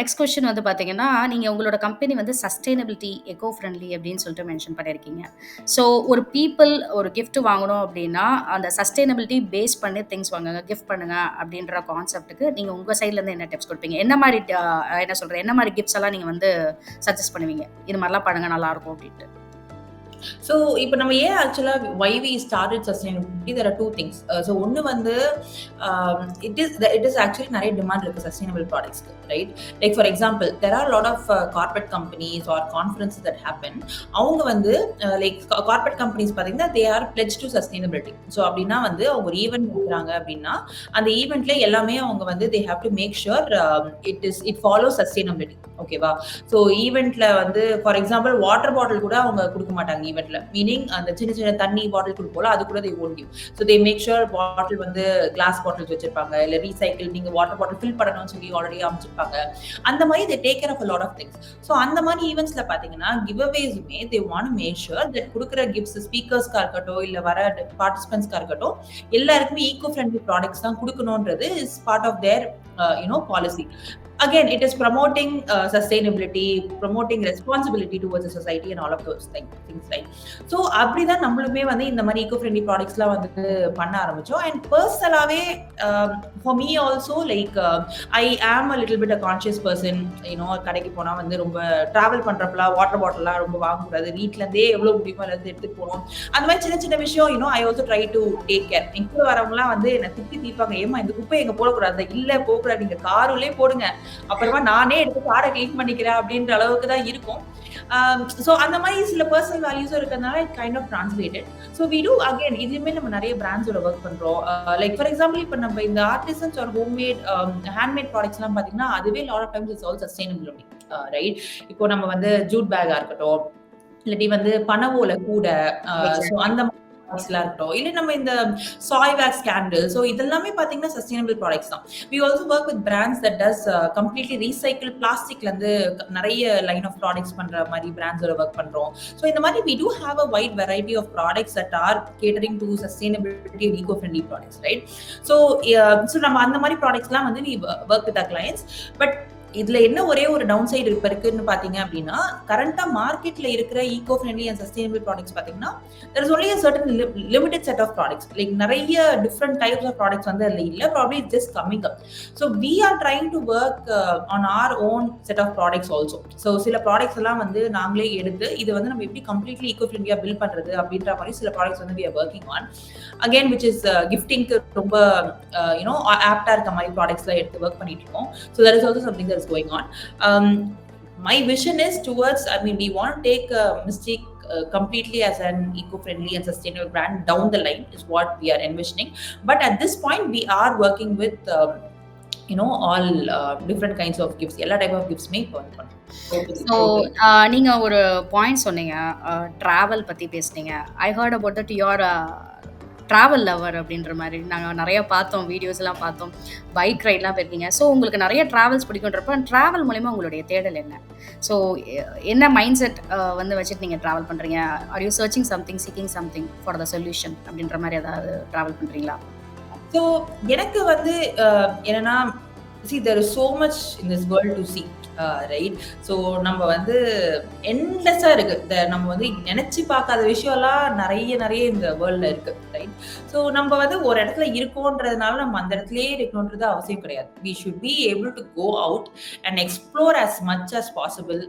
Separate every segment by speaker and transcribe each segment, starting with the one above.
Speaker 1: Next question வந்து பார்த்தீங்கன்னா, நீங்க உங்களோட கம்பெனி வந்து சஸ்டெய்னபிலிட்டி, எக்கோ ஃப்ரெண்ட்லி அப்படின்னு சொல்லிட்டு மென்ஷன் பண்ணியிருக்கீங்க. ஸோ ஒரு பீப்பிள் ஒரு கிஃப்ட் வாங்கணும் அப்படின்னா, அந்த சஸ்டெய்னபிலிட்டி பேஸ் பண்ணி திங்ஸ் வாங்குங்க, கிஃப்ட் பண்ணுங்க அப்படின்ற கான்செப்ட்க்கு நீங்க உங்க சைட்லேருந்து என்ன டிப்ஸ் குடுப்பீங்க? என்ன மாரி என்ன சொல்றது? என்ன மாரி கிஃப்ட்ஸ் எல்லாம் நீங்க வந்து சஜெஸ்ட் பண்ணுவீங்க? இது மாரிலாம் பண்ணுங்க நல்லாருக்கும் அப்படின்ட்டு.
Speaker 2: ஸோ இப்போ நம்ம ஏன் ஆக்சுவலா why we started sustainability there are two things. So ஒன்று வந்து இட் இஸ் ஆக்சுவலி நிறைய டிமாண்ட் இருக்கு சஸ்டைனபிள் ப்ராடக்ட்ஸ்க்கு, right? Like for example there are lot of corporate companies or conferences that happen. அவங்க வந்து லைக் கார்பரேட் கம்பெனிஸ் பார்த்தீங்கன்னா they are pledge to sustainability. So அப்படின்னா வந்து அவங்க ஒரு ஈவெண்ட் வைக்கிறாங்க அப்படின்னா அந்த ஈவெண்ட்ல எல்லாமே அவங்க வந்து they have to make sure it follow sustainability. ஓகேவா? ஸோ ஈவெண்ட்ல வந்து ஃபார் எக்ஸாம்பிள் வாட்டர் பாட்டில் கூட அவங்க கொடுக்க மாட்டாங்க ஈவெண்ட்ல. மீனிங் அந்த சின்ன சின்ன தண்ணி பாட்டில் கொடுப்போல அது கூட they won't give. So they make sure bottle வந்து கிளாஸ் பாட்டில்ஸ் வச்சிருப்பாங்க, இல்ல ரீசைக்கிள் நீங்க வாட்டர் பாட்டில் ஃபில் பண்ணணும்னு சொல்லி ஆல்ரெடி அமைச்சிருப்பாங்க. அந்த மாதிரி they take care of a lot of things. So அந்த மாதிரி ஈவெண்ட்ஸ்ல பாத்தீங்கன்னா கிவ் அவேஸுமே they want make sure that கொடுக்குற கிஃப்ட்ஸ் ஸ்பீக்கர்ஸ்க்கா இருக்கட்டும் இல்ல வர பார்ட்டிசிபென்ட்ஸ்க்கா இருக்கட்டும் எல்லாருக்குமே ஈகோ ஃப்ரெண்ட்லி ப்ராடக்ட்ஸ் தான் கொடுக்கணும்ன்றது is part of their policy. Again, it is promoting sustainability, promoting responsibility towards the society and all of those things, right? So அப்படிதான் நம்மளுமே வந்து இந்த மாதிரி eco friendly products எல்லாம் வந்து பண்ண ஆரம்பிச்சோம். And personally, for me also, like I am a little bit a conscious person. கடைக்கு போனா வந்து ரொம்ப டிராவல் பண்றப்பலாம் வாட்டர் பாட்டில்லாம் ரொம்ப வாங்கக்கூடாது, வீட்ல இருந்தே எவ்வளவு முடியுமோ எல்லாத்தையும் எடுத்துட்டு போகணும். அந்த மாதிரி சின்ன சின்ன விஷயம் I also try to take care. எங்க வரவங்கலாம் வந்து என்ன திட்டி தீப்பாங்க, ஏமா இந்த குப்பை எங்க போடக்கூடாது, இல்ல போகக்கூடாது, நீங்க காருள்ளே போடுங்க, அப்புறமா நானே எடுத்து காரை கிளீன் பண்ணிக்கிறேன் அப்படின்ற அளவுக்கு தான் இருக்கும். ஸோ அந்த மாதிரி சில பர்சனல் வேல்யூஸும் இருக்கிறதுனால it kind of translated. So we do again இதுவுமே நம்ம நிறைய பிராண்ட்ஸோட ஒர்க் பண்றோம். லைக் ஃபார் எக்ஸாம்பிள் இப்போ நம்ம இந்த ஆர்டிசன்ஸ் ஒரு ஹோம்மேட் ஹேண்ட்மேட் ப்ராடக்ட்ஸ் எல்லாம் பாத்தீங்கன்னா அதுவே lot of times it's all sustainability, right? இப்போ நம்ம வந்து ஜூட் பேக்கா இருக்கட்டும், இல்லாட்டி வந்து பனவோல கூட, ஸோ அந்த இருக்கட்டும், இல்ல நம்ம இந்த சாய் வேக்ஸ் கேண்டில், சோ இதெல்லாமே பாத்தீங்கன்னா சஸ்டைனபிள் ப்ராடக்ட்ஸ் தான். We also work with brands that does completely recycle plasticல இருந்து நிறைய லைன் ஆஃப் ப்ராடக்ட்ஸ் பண்ற மாதிரி பிராண்ட்ஸோட ஒர்க் பண்றோம். சோ இந்த மாதிரி we do have a wide variety of products that are catering to sustainability and eco-friendly products, right? So நம்ம அந்த மாதிரி ப்ராடக்ட்ஸ்லாம் வந்து we work with our clients. But இதுல என்ன ஒரே ஒரு டவுன் சைடு இப்ப இருக்குன்னு பாத்தீங்க அப்படின்னா, கரண்டா மார்க்கெட்ல இருக்கிற eco friendly and sustainable products பாத்தீங்கன்னா there is only a certain limited set of products. Like நிறைய different types of products வந்து அதுல இல்ல, probably it's just coming up. So we are trying to work on our own set of products also. So சில products எல்லாம் வந்து நாங்களே எடுத்து இது வந்து நம்ம எப்படி கம்ப்ளீட்லி ஈகோ ஃப்ரெண்ட்லியா பில்ட் பண்றது அப்படின்ற மாதிரி சில ப்ராடக்ட்ஸ் வந்து we are working on. Again, which is giftingக்கு ரொம்ப ஆப்டா இருக்க மாதிரி ப்ராடக்ட்ஸ்லாம் எடுத்து ஒர்க் பண்ணிட்டு இருக்கோம். So that is also something that is going on. My vision is towards, we want to take Mystique completely as an eco-friendly and sustainable brand down the line is what we are envisioning. But at this point, we are working with all different kinds of gifts. எல்லா type of கிஃப்ட்ஸ்மே இப்போ வந்து பண்ணுறோம்.
Speaker 1: So நீங்க ஒரு point சொன்னீங்க, travel பத்தி பேசுனீங்க. I heard about that your travel lover அப்படின்ற மாதிரி நாங்கள் நிறைய பார்த்தோம், வீடியோஸ் எல்லாம் பார்த்தோம், பைக் ரைட்லாம் போயிருக்கீங்க. ஸோ உங்களுக்கு நிறைய ட்ராவல்ஸ் பிடிக்குன்றப்ப ட்ராவல் மூலிமா உங்களுடைய தேடல் என்ன? ஸோ என்ன மைண்ட் செட் வந்து வச்சுட்டு நீங்கள் ட்ராவல் பண்ணுறீங்க? Are you searching something, seeking something for the solution அப்படின்ற மாதிரி ஏதாவது ட்ராவல் பண்ணுறீங்களா?
Speaker 2: ஸோ எனக்கு வந்து என்னன்னா, see there is so much in this world to see, right? So நம்ம வந்து என்லெஸ்ஸா இருக்கு, நம்ம வந்து நினைச்சு பார்க்காத விஷயம்லாம் நிறைய நிறைய இந்த வேர்ல்ட்ல இருக்கு, ரைட்? ஸோ நம்ம வந்து ஒரு இடத்துல இருக்கோன்றதுனால நம்ம அந்த இடத்துலயே இருக்கணுன்றது அவசியம் கிடையாது. We should be able to go out and explore as much as possible.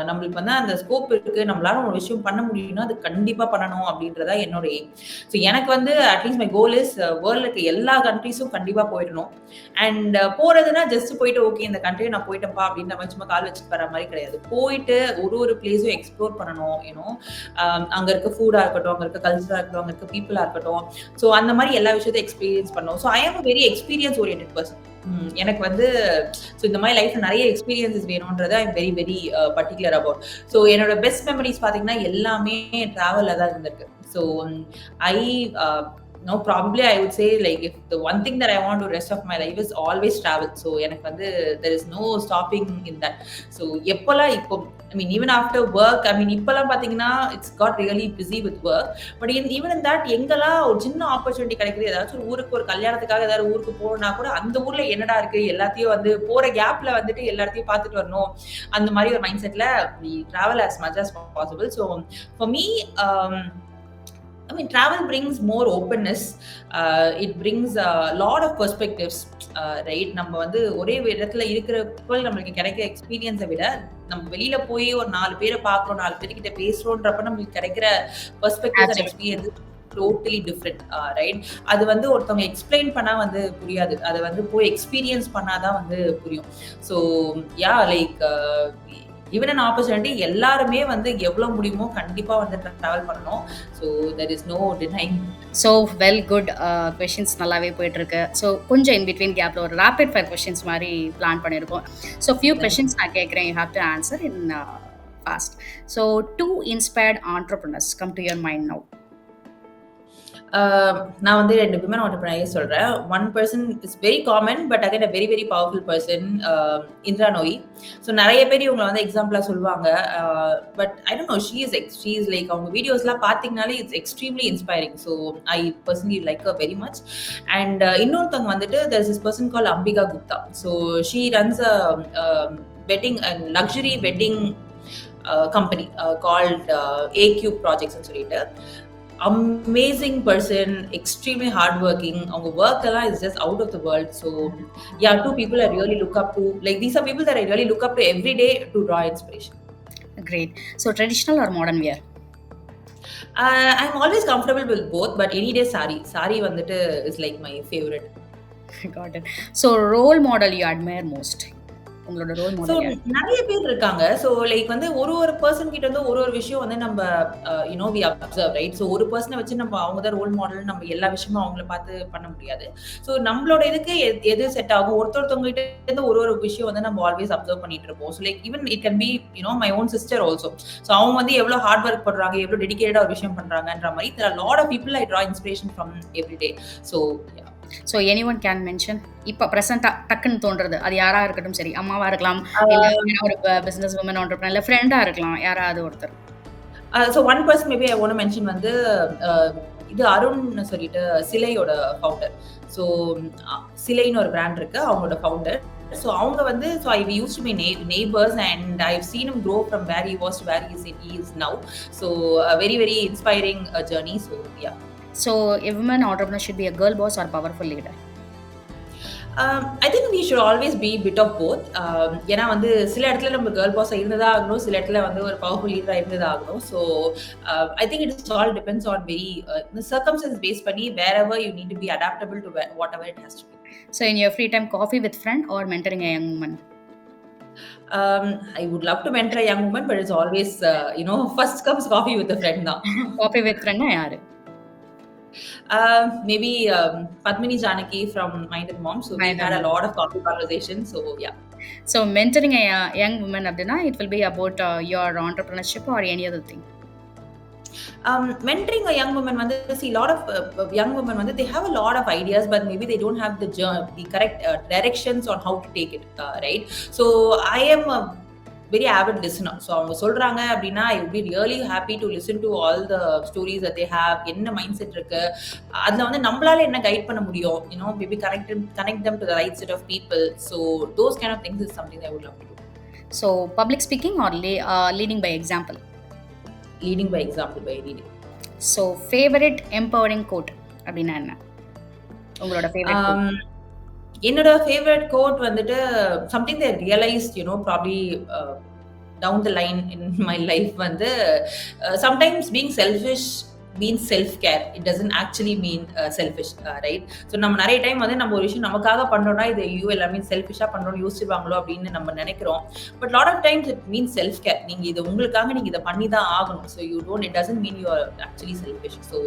Speaker 2: நம்மளுக்கு வந்து அந்த ஸ்கோப் இருக்கு, நம்மளால ஒரு விஷயம் பண்ண முடியும்னா அது கண்டிப்பா பண்ணணும் அப்படின்றதா என்னோட எய்ம். ஸோ எனக்கு வந்து அட்லீஸ்ட் மை கோல் இஸ் வேர்ல்ட்ல இருக்க எல்லா கண்ட்ரீஸும் கண்டிப்பா போயிடணும். அண்ட் போறதுன்னா ஜஸ்ட் போயிட்டு ஓகே இந்த கண்ட்ரியை நான் போயிட்டேன்ப்பா அப்படின்ற மாதிரி சும்மா கால் வச்சுட்டு வர மாதிரி கிடையாது. போயிட்டு ஒரு பிளேஸும் எக்ஸ்ப்ளோர் பண்ணணும். அங்க இருக்க ஃபுட்டா இருக்கட்டும், அங்க இருக்க கல்ச்சரா இருக்கட்டும், அங்க இருக்க பீப்புளா இருக்கட்டும், ஸோ அந்த மாதிரி எல்லா விஷயத்தையும் எக்ஸ்பீரியன்ஸ் பண்ணணும். So I am very experience oriented person. எனக்கு வந்து இந்த மாதிரி லைஃப்ல நிறைய எக்ஸ்பீரியன்சஸ் வேணும்ன்றத I am very very particular about. So என்னோட பெஸ்ட் மெமரிஸ் பாத்தீங்கன்னா எல்லாமே டிராவல்ல தான் இருந்திருக்கு. ஸோ probably I would say like if the one thing that I want to rest of my life is always travel. So எனக்கு வந்து there is no stopping in that. So எப்போலாம் இப்போ I mean, even after work, I mean, இப்பலாம் பாத்தீங்கன்னா, it's got really busy with work. But even in that, எங்கெல்லாம் ஒரு சின்ன opportunity கிடைக்குது, ஏதாச்சும் ஒரு ஊருக்கு ஒரு கல்யாணத்துக்காக ஏதாவது ஊருக்கு போகணும்னா கூட, அந்த ஊர்ல என்னடா இருக்கு, எல்லாத்தையும் வந்து போற கேப்ல வந்துட்டு எல்லாத்தையும் பார்த்துட்டு வரணும். அந்த மாரி ஒரு மைண்ட் செட்ல we travel as much as possible. So, for me, um, I mean, travel brings more openness. It brings a lot of perspectives, right? நம்ம வந்து ஒரே இடத்துல இருக்கிறப்ப நம்மளுக்கு கிடைக்கிற எக்ஸ்பீரியன்ஸை விட நம்ம வெளியில போய் ஒரு 4 பேரை பார்க்குறோம், 4 பேர்கிட்ட பேசுறோன்றப்ப நம்மளுக்கு கிடைக்கிற perspectives and
Speaker 1: Absolutely.
Speaker 2: Experience totally different, right? அது வந்து ஒருத்தவங்க எக்ஸ்பிளைன் பண்ணா வந்து புரியாது, அதை வந்து போய் எக்ஸ்பீரியன்ஸ் பண்ணாதான் வந்து புரியும். So yeah, like even an opportunity எல்லாருமே வந்து எவ்வளவு முடியுமோ கண்டிப்பா வந்து டிராவல் பண்ணணும். So there is no denying.
Speaker 1: So well good questions நல்லாவே போயிட்டுருக்கு. ஸோ கொஞ்சம் இன் பிட்வீன் கேப்பில் ஒரு ரேபிட் ஃபயர் கொஷின்ஸ் மாதிரி பிளான் பண்ணியிருக்கோம். ஸோ ஃபியூ கொஷின்ஸ் நான் கேட்குறேன், you have to answer in fast. So 2 inspired entrepreneurs come to your mind now.
Speaker 2: நான் வந்து 2 விமன் ஆண்டர்பிரினர்ஸ் சொல்றேன். One person is very common, but again a very very powerful person, Indra Nooyi. So நிறைய பேர் இவங்களை வந்து எக்ஸாம்பிளா சொல்லுவாங்க. But I don't know, she is like அவங்க வீடியோஸ்லாம் பார்த்தீங்கனாலே it's extremely inspiring. So I personally like her very much. And இன்னொருத்தவங்க வந்துட்டு there is this person called Ambika Gupta. So she runs a wedding and luxury wedding company called A-Cube Projects ன்னு சொல்லிட்டு. Amazing person, extremely hardworking. Our work is just out of the world. So yeah, 2 people I really look up to. Like, these are people that I really look up to every day to draw inspiration.
Speaker 1: Great. So traditional or modern wear?
Speaker 2: I'm always comfortable with both, but any day sari வந்துட்டு is like my favorite.
Speaker 1: Got it. So role model you admire most? உங்களோட role
Speaker 2: so
Speaker 1: model யார்?
Speaker 2: நிறைய பேர் இருக்காங்க. So like வந்து ஒரு person கிட்ட வந்து ஒரு விஷயம் வந்து நம்ம you know we observe, right? So ஒரு பர்சனை வச்சு நம்ம அவங்க தான் ரோல் மாடல், நம்ம எல்லா விஷயமும் அவங்கள பார்த்து பண்ண முடியாது. ஸோ நம்மளோட இதுக்கு எது செட் ஆகும், ஒருத்தவங்க கிட்ட இருந்து ஒரு விஷயம் வந்து நம்ம ஆல்வேஸ் அப்சர்வ் பண்ணிட்டு இருப்போம். So like even it can be you know my own sister also. So அவங்க வந்து எவ்வளோ ஹார்ட் ஒர்க் பண்றாங்க, எவ்வளோ டெடிகேட்டடா ஒரு விஷயம் பண்றாங்கன்ற மாதிரி there are a lot of people I draw inspiration from every day. So yeah.
Speaker 1: So anyone can mention இப்போ ப்ரெசென்ட்டாக டக்குன்னு தோன்றது, அது யாராக இருக்கட்டும், சரி அம்மாவாக இருக்கலாம், இல்லை ஒரு பிஸ்னஸ் உமன் ஆண்டர்பிரினர், இல்லை ஃப்ரெண்டாக இருக்கலாம், யாராவது ஒருத்தர்.
Speaker 2: So one person maybe I want to mention வந்து இது அருண் சொல்லிட்டு சிலையோட ஃபவுண்டர். ஸோ சிலைன்னு ஒரு பிராண்ட் இருக்கு, அவங்களோட ஃபவுண்டர். ஸோ அவங்க வந்து so I use to be neighbours and I seen him grow from where he was to where he is now. So very very inspiring journey. So yeah.
Speaker 1: So, a woman entrepreneur should be a girl boss or powerful leader?
Speaker 2: I think we should always be bit of both. ஏன்னா வந்து சில இடத்துல நம்ம girl பாஸா இருந்ததா ஆகணும், சில இடத்துல வந்து ஒரு பவர்ஃபுல் லீடரா இருந்ததா ஆகணும். So I think it is all depends on very circumstances base பண்ணி wherever you need to be adaptable to whatever it has to be.
Speaker 1: So, in your free time, coffee with friend or mentoring a young woman?
Speaker 2: I would love to mentor a young woman, but it's always first comes coffee with a friend தான்.
Speaker 1: Coffee with friend யாரு?
Speaker 2: Maybe Padmini Janaki from Mind and Mom. So we had a lot of coffee conversations. So yeah.
Speaker 1: So mentoring a young woman abdina, it will be about your entrepreneurship or any other thing?
Speaker 2: Mentoring a young woman, see, a lot of young women, they have a lot of ideas, but maybe they don't have the correct directions on how to take it, right? So I am a very avid listener. So அவங்க சொல்றாங்க அப்படின்னா I would be really happy to listen to all the stories that they have. என்ன mind set இருக்கு, அதுல வந்து நம்மளால என்ன guide பண்ண முடியும், maybe connect them to the right set of people. So those kind of things is something I would love to do.
Speaker 1: So public speaking or leading by example?
Speaker 2: Leading by example, by reading.
Speaker 1: So favorite empowering quote அப்படின்னா என்ன உங்களோட favourite quote?
Speaker 2: என்னோட favourite code வந்துட்டு something that I realized probably down the line in my life வந்து sometimes being selfish means self-care. It doesn't actually mean selfish, right? So நம்ம நிறைய time வந்து நம்ம ஒரு விஷயம் நமக்காக பண்றோம்னா இது எல்லாமே செல்ஃபிஷா பண்றோம்னு யோசிச்சுவாங்களோ அப்படின்னு நம்ம நினைக்கிறோம். But lot of times it means self-care. நீங்க இது உங்களுக்காக நீங்க இதை பண்ணி தான் ஆகணும். So it doesn't mean you are actually selfish. So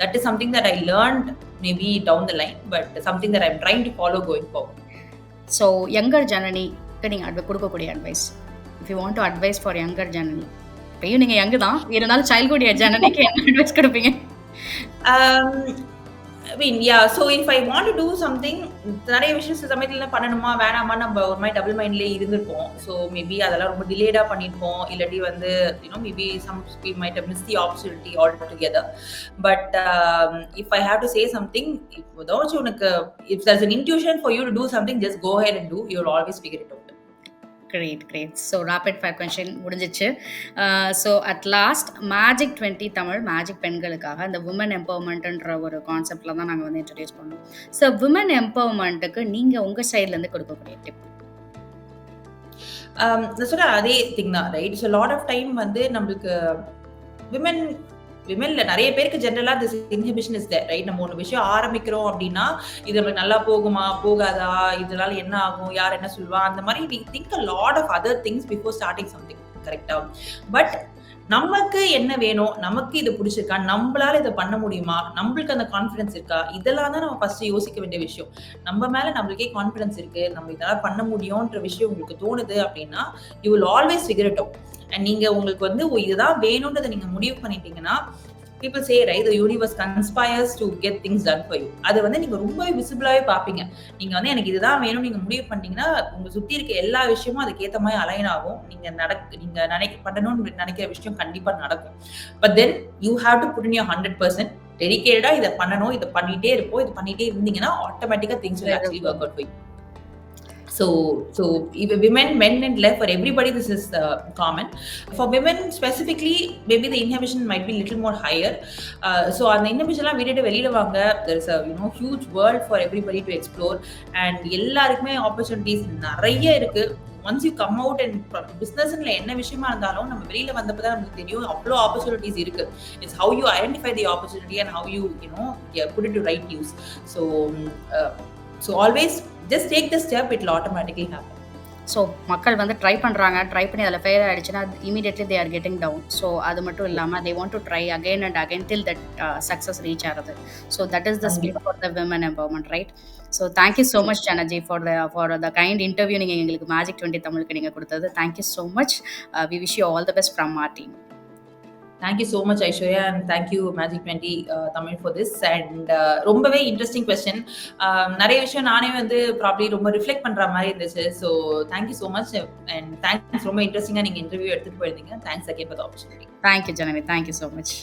Speaker 2: that is something that I learned maybe down the line, but something that I'm trying to follow going forward.
Speaker 1: So younger ஜனனிக்கு நீங்க கொடுக்கக்கூடிய advice, if you want to advise for younger Janani, இப்பயும் நீங்க young தான் இருந்தாலும் childhood ஜனனிக்கு என்ன advice கொடுப்பீங்க?
Speaker 2: Mean so if I want to do something, நிறைய விஷயம் சில சமயத்துல பண்ணணுமா வேணாமா நம்ம ஒரு மாதிரி டபுள் மைண்ட்லேயே இருந்திருப்போம். ஸோ மேபி அதெல்லாம் ரொம்ப டிலேடா பண்ணியிருப்போம். இல்லாட்டி வந்து maybe some we might have missed the opportunity altogether. But if I have to say something, ஏதாச்சும் உனக்கு if there's an intuition for you to do something, just go ahead and do. You'll always figure it out.
Speaker 1: Great great. So rapid fire question முடிஞ்சிச்சு. So at last magic 20 Tamil magic பெண்களுக்காக இந்த women எம்பவர்மெண்ட்ன்ற ஒரு கான்செப்டில் தான் நாங்கள் வந்து introduce பண்ணோம். So women எம்பவர்மெண்ட்டுக்கு நீங்கள் உங்கள் சைட்லேருந்து கொடுக்கக்கூடிய டிப்?
Speaker 2: நான் சொல்ற அதே திங் தான், right? So lot of time வந்து நம்மளுக்கு விமென்ல நிறைய பேருக்கு ஜென்ரலா this inhibition is there, right? நம்ம ஒரு விஷயம் ஆரம்பிக்கிறோம் அப்படின்னா இது நம்மளுக்கு நல்லா போகுமா போகாதா, இதனால என்ன ஆகும், யார் என்ன சொல்லுவா, அந்த மாதிரி we think a lot of other things before starting something, கரெக்டா? பட் நமக்கு என்ன வேணும், நமக்கு இது பிடிச்சிருக்கா, நம்மளால இதை பண்ண முடியுமா, நம்மளுக்கு அந்த கான்ஃபிடன்ஸ் இருக்கா, இதெல்லாம் தான் நம்ம ஃபர்ஸ்ட் யோசிக்க வேண்டிய விஷயம். நம்ம மேல நம்மளுக்கே கான்ஃபிடன்ஸ் இருக்கு, நம்ம இதெல்லாம் பண்ண முடியும்ன்ற விஷயம் உங்களுக்கு தோணுது அப்படின்னா you will always figure it out. And நீங்க உங்களுக்கு வந்து இதுதான் வேணும்ன்றதை நீங்க முடிவு பண்ணிட்டீங்கன்னா, people say, right, the universe conspires to get things done for you. அது வந்து நீங்க ரொம்ப விசிபிளாவே பாப்பீங்க. நீங்க வந்து எனக்கு இதுதான் வேணும் நீங்க முடிவு பண்ணீங்கன்னா உங்க சுத்தி இருக்க எல்லா விஷயமும் அதுக்கு ஏத்த மாதிரி அலைன் ஆகும். நீங்க பண்ணணும்னு நினைக்கிற விஷயம் கண்டிப்பா நடக்கும். But then you have to put in your 100% டெடிகேட்டடா இதை பண்ணணும், இதை பண்ணிட்டே இருப்போம், இது பண்ணிட்டே இருந்தீங்கன்னா ஆட்டோமேட்டிக்கா things will actually work out for you. So if women, men and left, for everybody this is common. For women specifically, maybe the inhibition might be little more higher. So அந்த inhibition எல்லாம் விட்டுட்டு வெளியில வாங்க. There is a huge world for everybody to explore, and எல்லாருக்குமே opportunities நிறைய இருக்கு. once you come out and businessல என்ன விஷயமா இருந்தாலும் நம்ம வெளியில வந்தப்பதான் நமக்கு தெரியும் அவ்வளோ ஆப்பர்ச்சுனிட்டிஸ் இருக்கு. It's how you identify the opportunity and how you put it to right use. So always just take the step, it will automatically happen.
Speaker 1: So மக்கள் வந்து ட்ரை பண்ணுறாங்க, ட்ரை பண்ணி அதில் ஃபெயில் ஆகிடுச்சுன்னா immediately they are getting down. So அது மட்டும் இல்லாமல் they want to try again and again till that success reach ஆகிறது. So that is the spirit for the women empowerment, right? So thank you so much Janani for the kind interview நீங்கள் எங்களுக்கு magic 20 தமிழுக்கு நீங்கள் கொடுத்தது. Thank you so much. We wish you all the best from our team.
Speaker 2: Thank you so much, Aishwarya, and thank you Magic 20 Tamil for this. And ரொம்பவே interesting question. நிறைய விஷயம் நானே வந்து ப்ராப்ளி ரொம்ப ரிஃப்ளெக்ட் பண்ற மாதிரி இருந்துச்சு. So thank you so much and thanks. ரொம்ப இன்ட்ரெஸ்டிங்காக நீங்கள் இன்டர்வியூ எடுத்துட்டு போயிருந்தீங்க. Thanks again for the opportunity.
Speaker 1: Thank you Janani, thank you so much.